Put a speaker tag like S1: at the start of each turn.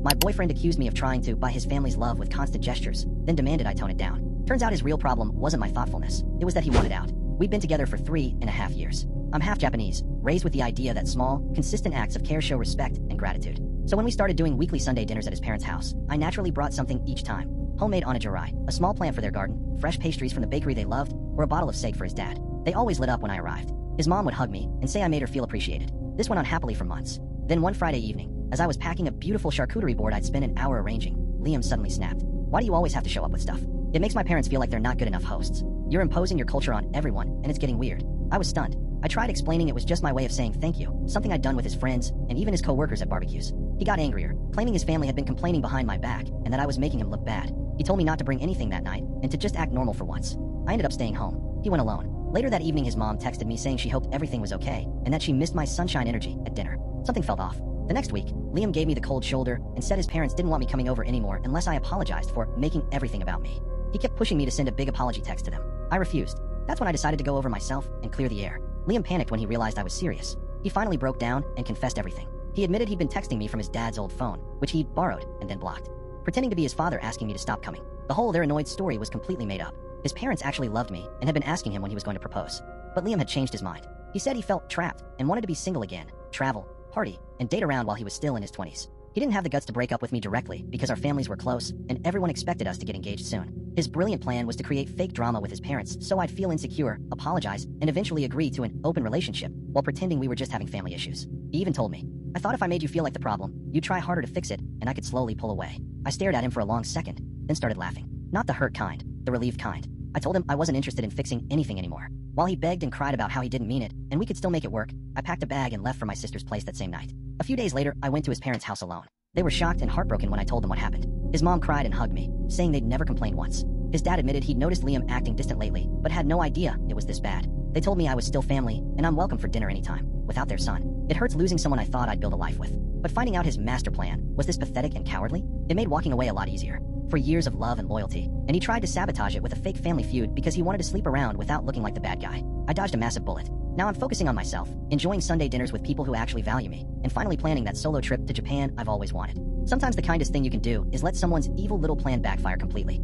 S1: My boyfriend accused me of trying to buy his family's love with constant gestures, then demanded I tone it down. Turns out his real problem wasn't my thoughtfulness, it was that he wanted out. We'd been together for 3.5 years. I'm half Japanese, raised with the idea that small, consistent acts of care show respect and gratitude. So when we started doing weekly Sunday dinners at his parents' house, I naturally brought something each time. Homemade onigiri, a small plant for their garden, fresh pastries from the bakery they loved, or a bottle of sake for his dad. They always lit up when I arrived. His mom would hug me and say I made her feel appreciated. This went on happily for months. Then one Friday evening, as I was packing a beautiful charcuterie board I'd spent an hour arranging, Liam suddenly snapped. Why do you always have to show up with stuff? It makes my parents feel like they're not good enough hosts. You're imposing your culture on everyone, and it's getting weird. I was stunned. I tried explaining it was just my way of saying thank you, something I'd done with his friends, and even his co-workers at barbecues. He got angrier, claiming his family had been complaining behind my back, and that I was making him look bad. He told me not to bring anything that night, and to just act normal for once. I ended up staying home. He went alone. Later that evening his mom texted me saying she hoped everything was okay, and that she missed my sunshine energy at dinner. Something felt off. The next week, Liam gave me the cold shoulder and said his parents didn't want me coming over anymore unless I apologized for making everything about me. He kept pushing me to send a big apology text to them. I refused. That's when I decided to go over myself and clear the air. Liam panicked when he realized I was serious. He finally broke down and confessed everything. He admitted he'd been texting me from his dad's old phone, which he'd borrowed and then blocked, pretending to be his father asking me to stop coming. The whole their annoyed story was completely made up. His parents actually loved me and had been asking him when he was going to propose. But Liam had changed his mind. He said he felt trapped and wanted to be single again, travel, party, and date around while he was still in his 20s. He didn't have the guts to break up with me directly because our families were close and everyone expected us to get engaged soon. His brilliant plan was to create fake drama with his parents so I'd feel insecure, apologize, and eventually agree to an open relationship while pretending we were just having family issues. He even told me, I thought if I made you feel like the problem, you'd try harder to fix it and I could slowly pull away. I stared at him for a long second, then started laughing. Not the hurt kind, the relieved kind. I told him I wasn't interested in fixing anything anymore. While he begged and cried about how he didn't mean it and we could still make it work, I packed a bag and left for my sister's place that same night. A few days later, I went to his parents' house alone. They were shocked and heartbroken when I told them what happened. His mom cried and hugged me, saying they'd never complained once. His dad admitted he'd noticed Liam acting distant lately, but had no idea it was this bad. They told me I was still family, and I'm welcome for dinner anytime, without their son. It hurts losing someone I thought I'd build a life with. But finding out his master plan was this pathetic and cowardly, it made walking away a lot easier. For years of love and loyalty, and he tried to sabotage it with a fake family feud because he wanted to sleep around without looking like the bad guy. I dodged a massive bullet. Now I'm focusing on myself, enjoying Sunday dinners with people who actually value me, and finally planning that solo trip to Japan I've always wanted. Sometimes the kindest thing you can do is let someone's evil little plan backfire completely.